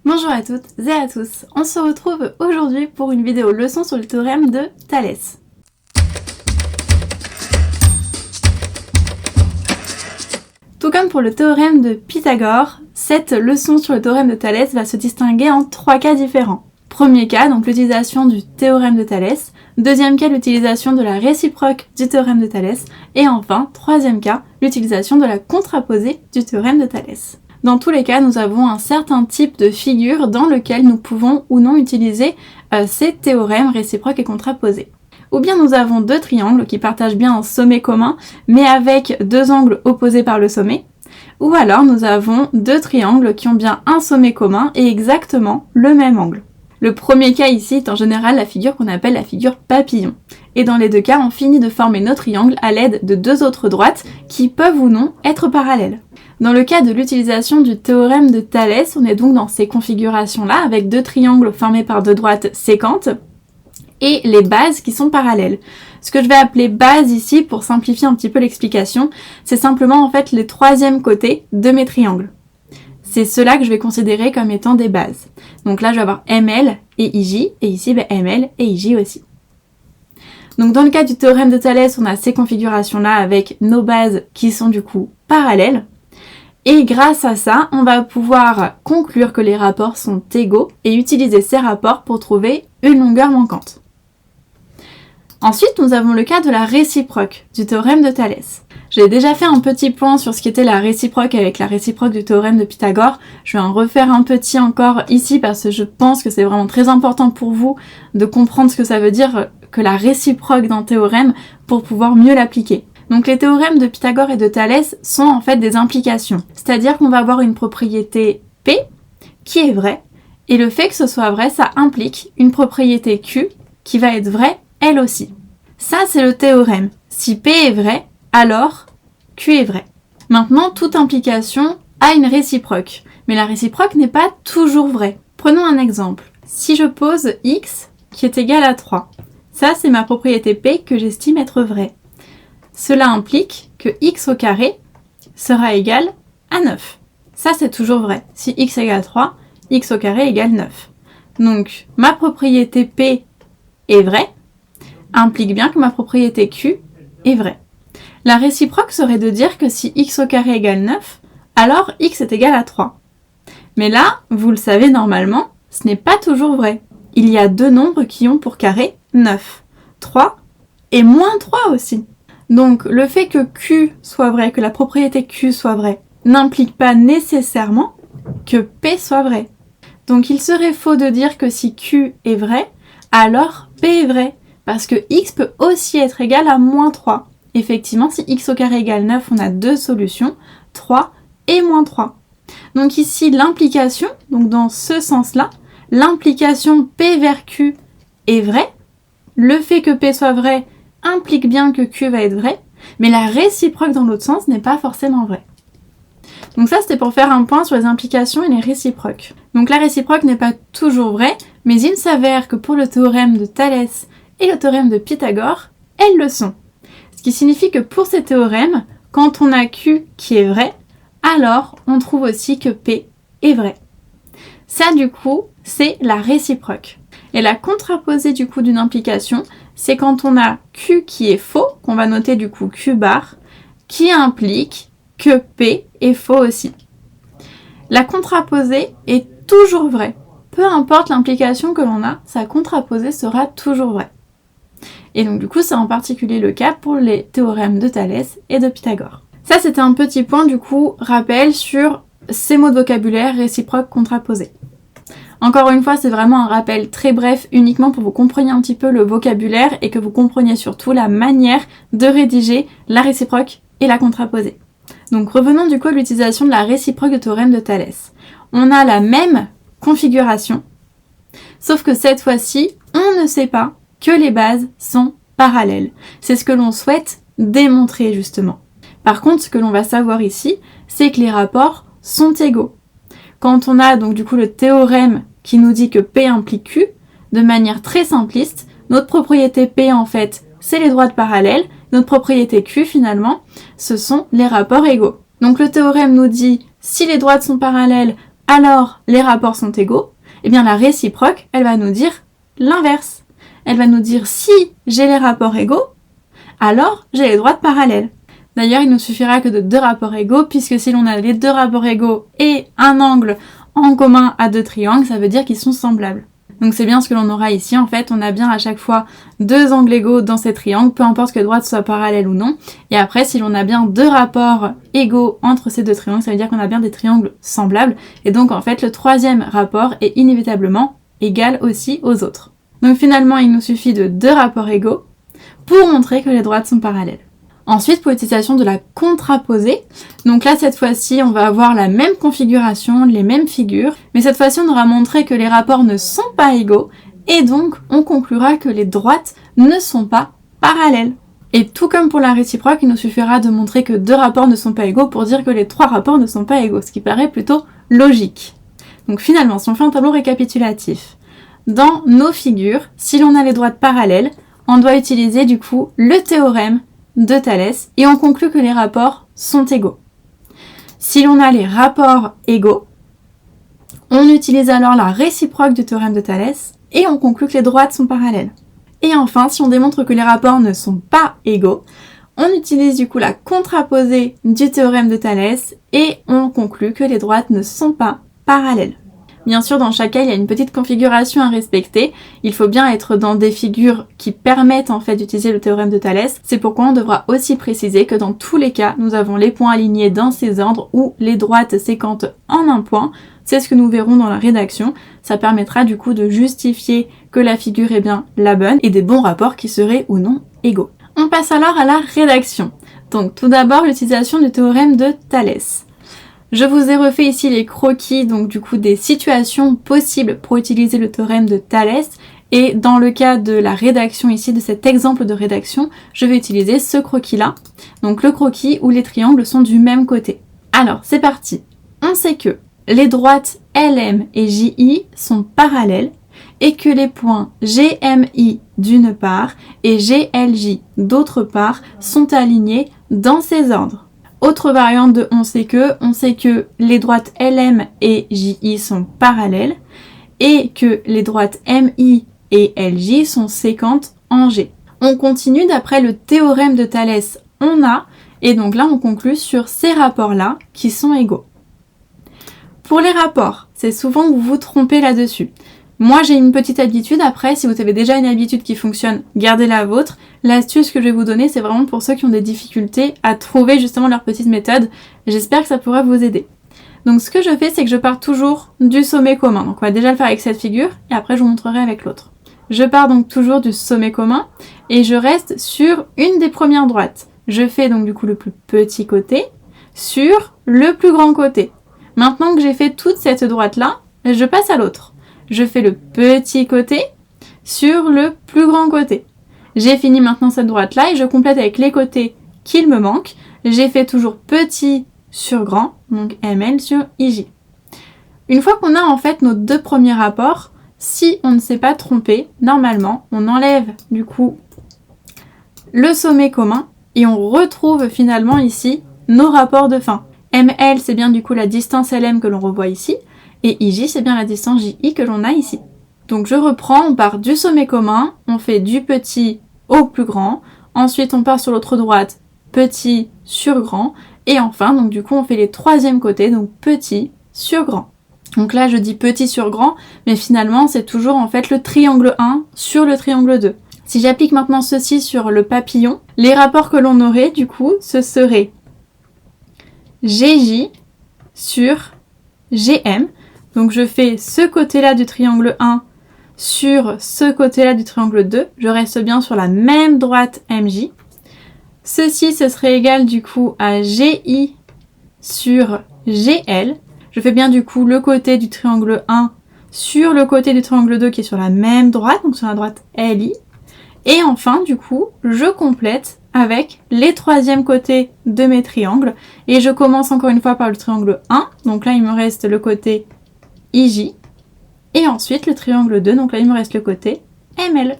Bonjour à toutes et à tous, on se retrouve aujourd'hui pour une vidéo leçon sur le théorème de Thalès. Tout comme pour le théorème de Pythagore, cette leçon sur le théorème de Thalès va se distinguer en trois cas différents. Premier cas, donc l'utilisation du théorème de Thalès. Deuxième cas, l'utilisation de la réciproque du théorème de Thalès. Et enfin, troisième cas, l'utilisation de la contraposée du théorème de Thalès. Dans tous les cas, nous avons un certain type de figure dans lequel nous pouvons ou non utiliser ces théorèmes réciproques et contraposés. Ou bien nous avons deux triangles qui partagent bien un sommet commun, mais avec deux angles opposés par le sommet. Ou alors nous avons deux triangles qui ont bien un sommet commun et exactement le même angle. Le premier cas ici est en général la figure qu'on appelle la figure papillon. Et dans les deux cas, on finit de former nos triangles à l'aide de deux autres droites qui peuvent ou non être parallèles. Dans le cas de l'utilisation du théorème de Thalès, on est donc dans ces configurations-là avec deux triangles formés par deux droites séquentes et les bases qui sont parallèles. Ce que je vais appeler base ici, pour simplifier un petit peu l'explication, c'est simplement en fait les troisièmes côtés de mes triangles. C'est ceux-là que je vais considérer comme étant des bases. Donc là, je vais avoir ML et IJ, et ici, ML et IJ aussi. Donc dans le cas du théorème de Thalès, on a ces configurations-là avec nos bases qui sont du coup parallèles. Et grâce à ça, on va pouvoir conclure que les rapports sont égaux et utiliser ces rapports pour trouver une longueur manquante. Ensuite, nous avons le cas de la réciproque du théorème de Thalès. J'ai déjà fait un petit point sur ce qu'était la réciproque avec la réciproque du théorème de Pythagore. Je vais en refaire un petit encore ici parce que je pense que c'est vraiment très important pour vous de comprendre ce que ça veut dire que la réciproque d'un théorème pour pouvoir mieux l'appliquer. Donc les théorèmes de Pythagore et de Thalès sont en fait des implications. C'est-à-dire qu'on va avoir une propriété P qui est vraie et le fait que ce soit vrai, ça implique une propriété Q qui va être vraie elle aussi. Ça, c'est le théorème. Si P est vrai, alors Q est vrai. Maintenant, toute implication a une réciproque. Mais la réciproque n'est pas toujours vraie. Prenons un exemple. Si je pose x qui est égal à 3, ça c'est ma propriété P que j'estime être vraie. Cela implique que x au carré sera égal à 9. Ça c'est toujours vrai. Si x égale 3, x au carré égale 9. Donc ma propriété P est vraie, implique bien que ma propriété Q est vraie. La réciproque serait de dire que si x au carré égale 9, alors x est égal à 3. Mais là, vous le savez normalement, ce n'est pas toujours vrai. Il y a deux nombres qui ont pour carré 9. 3 et moins 3 aussi. Donc le fait que Q soit vrai, que la propriété Q soit vraie, n'implique pas nécessairement que P soit vrai. Donc il serait faux de dire que si Q est vrai, alors P est vrai. Parce que x peut aussi être égal à moins 3. Effectivement, si x au carré égale 9, on a deux solutions, 3 et moins 3. Donc ici, l'implication, donc dans ce sens-là, l'implication P vers Q est vraie. Le fait que P soit vrai implique bien que Q va être vrai, mais la réciproque dans l'autre sens n'est pas forcément vraie. Donc ça, c'était pour faire un point sur les implications et les réciproques. Donc la réciproque n'est pas toujours vraie, mais il s'avère que pour le théorème de Thalès et le théorème de Pythagore, elles le sont. Ce qui signifie que pour ces théorèmes, quand on a Q qui est vrai, alors on trouve aussi que P est vrai. Ça du coup, c'est la réciproque. Et la contraposée du coup d'une implication, c'est quand on a Q qui est faux, qu'on va noter du coup Q bar, qui implique que P est faux aussi. La contraposée est toujours vraie. Peu importe l'implication que l'on a, sa contraposée sera toujours vraie. Et donc du coup, c'est en particulier le cas pour les théorèmes de Thalès et de Pythagore. Ça, c'était un petit point du coup, rappel sur ces mots de vocabulaire réciproques contraposés. Encore une fois, c'est vraiment un rappel très bref, uniquement pour que vous compreniez un petit peu le vocabulaire et que vous compreniez surtout la manière de rédiger la réciproque et la contraposée. Donc revenons du coup à l'utilisation de la réciproque du théorème de Thalès. On a la même configuration, sauf que cette fois-ci, on ne sait pas que les bases sont parallèles. C'est ce que l'on souhaite démontrer justement. Par contre, ce que l'on va savoir ici, c'est que les rapports sont égaux. Quand on a donc du coup le théorème qui nous dit que P implique Q, de manière très simpliste, notre propriété P en fait, c'est les droites parallèles, notre propriété Q finalement, ce sont les rapports égaux. Donc le théorème nous dit si les droites sont parallèles, alors les rapports sont égaux, eh bien la réciproque, elle va nous dire l'inverse. Elle va nous dire si j'ai les rapports égaux, alors j'ai les droites parallèles. D'ailleurs, il nous suffira que de 2 rapports égaux, puisque si l'on a les 2 rapports égaux et un angle en commun à 2 triangles, ça veut dire qu'ils sont semblables. Donc c'est bien ce que l'on aura ici, en fait, on a bien à chaque fois 2 angles égaux dans ces triangles, peu importe que les droites soient parallèles ou non. Et après, si l'on a bien 2 rapports égaux entre ces 2 triangles, ça veut dire qu'on a bien des triangles semblables. Et donc en fait, le 3e rapport est inévitablement égal aussi aux autres. Donc finalement, il nous suffit de 2 rapports égaux pour montrer que les droites sont parallèles. Ensuite, pour l'utilisation de la contraposée, donc là cette fois-ci on va avoir la même configuration, les mêmes figures, mais cette fois-ci on aura montré que les rapports ne sont pas égaux, et donc on conclura que les droites ne sont pas parallèles. Et tout comme pour la réciproque, il nous suffira de montrer que 2 rapports ne sont pas égaux pour dire que les 3 rapports ne sont pas égaux, ce qui paraît plutôt logique. Donc finalement, si on fait un tableau récapitulatif, dans nos figures, si l'on a les droites parallèles, on doit utiliser du coup le théorème de Thalès et on conclut que les rapports sont égaux. Si l'on a les rapports égaux, on utilise alors la réciproque du théorème de Thalès et on conclut que les droites sont parallèles. Et enfin, si on démontre que les rapports ne sont pas égaux, on utilise du coup la contraposée du théorème de Thalès et on conclut que les droites ne sont pas parallèles. Bien sûr, dans chaque cas, il y a une petite configuration à respecter. Il faut bien être dans des figures qui permettent en fait d'utiliser le théorème de Thalès. C'est pourquoi on devra aussi préciser que dans tous les cas, nous avons les points alignés dans ces ordres où les droites séquentent en un point. C'est ce que nous verrons dans la rédaction. Ça permettra du coup de justifier que la figure est bien la bonne et des bons rapports qui seraient ou non égaux. On passe alors à la rédaction. Donc tout d'abord l'utilisation du théorème de Thalès. Je vous ai refait ici les croquis, donc du coup des situations possibles pour utiliser le théorème de Thalès. Et dans le cas de la rédaction ici, de cet exemple de rédaction, je vais utiliser ce croquis-là. Donc le croquis où les triangles sont du même côté. Alors, c'est parti. On sait que les droites LM et JI sont parallèles et que les points GMI d'une part et GLJ d'autre part sont alignés dans ces ordres. Autre variante de on sait que les droites LM et JI sont parallèles et que les droites MI et LJ sont séquentes en G. On continue d'après le théorème de Thalès, on a, et donc là on conclut sur ces rapports-là qui sont égaux. Pour les rapports, c'est souvent que vous vous trompez là-dessus. Moi, j'ai une petite habitude. Après, si vous avez déjà une habitude qui fonctionne, gardez la vôtre. L'astuce que je vais vous donner, c'est vraiment pour ceux qui ont des difficultés à trouver justement leur petite méthode. J'espère que ça pourra vous aider. Donc, ce que je fais, c'est que je pars toujours du sommet commun. Donc, on va déjà le faire avec cette figure et après, je vous montrerai avec l'autre. Je pars donc toujours du sommet commun et je reste sur une des premières droites. Je fais donc du coup le plus petit côté sur le plus grand côté. Maintenant que j'ai fait toute cette droite-là, je passe à l'autre. Je fais le petit côté sur le plus grand côté. J'ai fini maintenant cette droite-là et je complète avec les côtés qu'il me manque. J'ai fait toujours petit sur grand, donc ML sur IJ. Une fois qu'on a en fait nos 2 premiers rapports, si on ne s'est pas trompé, normalement, on enlève du coup le sommet commun et on retrouve finalement ici nos rapports de fin. ML, c'est bien du coup la distance LM que l'on revoit ici. Et IJ, c'est bien la distance JI que l'on a ici. Donc je reprends, on part du sommet commun, on fait du petit au plus grand. Ensuite, on part sur l'autre droite, petit sur grand. Et enfin, donc du coup, on fait les 3e côtés, donc petit sur grand. Donc là, je dis petit sur grand, mais finalement, c'est toujours en fait le triangle 1 sur le triangle 2. Si j'applique maintenant ceci sur le papillon, les rapports que l'on aurait, du coup, ce serait GJ sur GM. Donc je fais ce côté-là du triangle 1 sur ce côté-là du triangle 2. Je reste bien sur la même droite MJ. Ceci, ce serait égal du coup à GI sur GL. Je fais bien du coup le côté du triangle 1 sur le côté du triangle 2 qui est sur la même droite, donc sur la droite LI. Et enfin, du coup, je complète avec les 3e côtés de mes triangles. Et je commence encore une fois par le triangle 1. Donc là, il me reste le côté IJ, et ensuite le triangle 2, donc là il me reste le côté ML.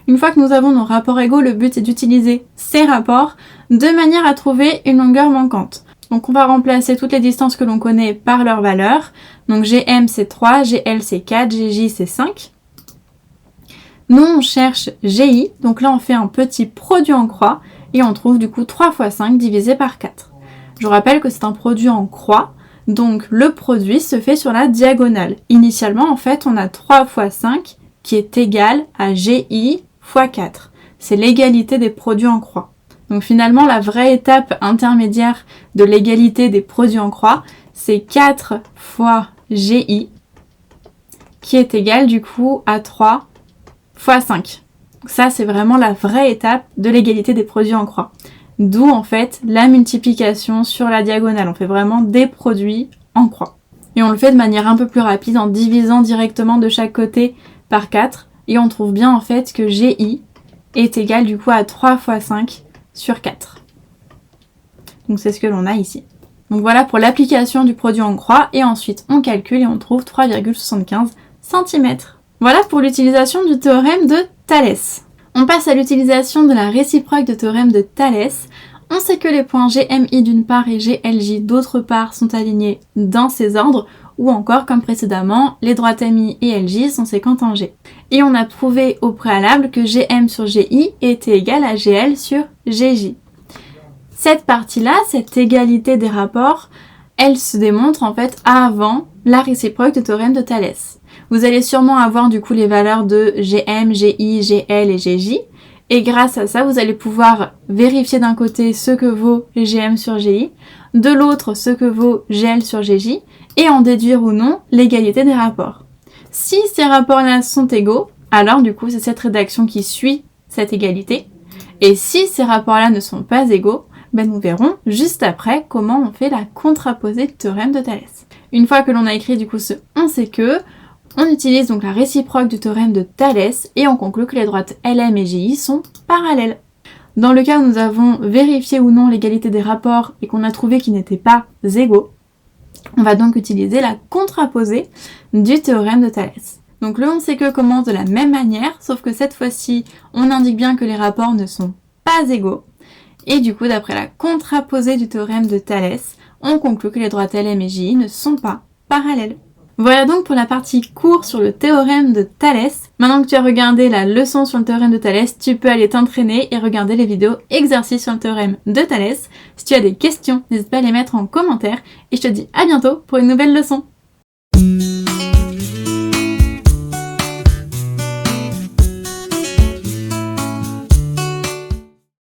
Une fois que nous avons nos rapports égaux, le but est d'utiliser ces rapports de manière à trouver une longueur manquante. Donc on va remplacer toutes les distances que l'on connaît par leur valeur. Donc GM c'est 3, GL c'est 4, GJ c'est 5. Nous on cherche GI, donc là on fait un petit produit en croix et on trouve du coup 3 fois 5 divisé par 4. Je vous rappelle que c'est un produit en croix, donc le produit se fait sur la diagonale. Initialement en fait on a 3 fois 5 qui est égal à GI fois 4. C'est l'égalité des produits en croix. Donc finalement la vraie étape intermédiaire de l'égalité des produits en croix, c'est 4 fois GI qui est égal du coup à 3 fois 5. Donc ça c'est vraiment la vraie étape de l'égalité des produits en croix. D'où en fait la multiplication sur la diagonale. On fait vraiment des produits en croix. Et on le fait de manière un peu plus rapide en divisant directement de chaque côté par 4. Et on trouve bien en fait que GI est égal du coup à 3 fois 5 sur 4. Donc c'est ce que l'on a ici. Donc voilà pour l'application du produit en croix. Et ensuite on calcule et on trouve 3,75 cm. Voilà pour l'utilisation du théorème de Thalès. On passe à l'utilisation de la réciproque de théorème de Thalès. On sait que les points GMI d'une part et GLJ d'autre part sont alignés dans ces ordres, ou encore, comme précédemment, les droites MI et LJ sont séquentes en G. Et on a prouvé au préalable que GM sur GI était égal à GL sur GJ. Cette partie-là, cette égalité des rapports, elle se démontre en fait avant la réciproque de théorème de Thalès. Vous allez sûrement avoir du coup les valeurs de GM, GI, GL et GJ. Et grâce à ça, vous allez pouvoir vérifier d'un côté ce que vaut GM sur GI, de l'autre ce que vaut GL sur GJ, et en déduire ou non l'égalité des rapports. Si ces rapports-là sont égaux, alors du coup c'est cette rédaction qui suit cette égalité. Et si ces rapports-là ne sont pas égaux, nous verrons juste après comment on fait la contraposée du théorème de Thalès. Une fois que l'on a écrit du coup ce on sait que, on utilise donc la réciproque du théorème de Thalès et on conclut que les droites LM et GI sont parallèles. Dans le cas où nous avons vérifié ou non l'égalité des rapports et qu'on a trouvé qu'ils n'étaient pas égaux, on va donc utiliser la contraposée du théorème de Thalès. Donc le on sait que commence de la même manière, sauf que cette fois-ci, on indique bien que les rapports ne sont pas égaux. Et du coup, d'après la contraposée du théorème de Thalès, on conclut que les droites LM et GI ne sont pas parallèles. Voilà donc pour la partie cours sur le théorème de Thalès. Maintenant que tu as regardé la leçon sur le théorème de Thalès, tu peux aller t'entraîner et regarder les vidéos exercices sur le théorème de Thalès. Si tu as des questions, n'hésite pas à les mettre en commentaire et je te dis à bientôt pour une nouvelle leçon.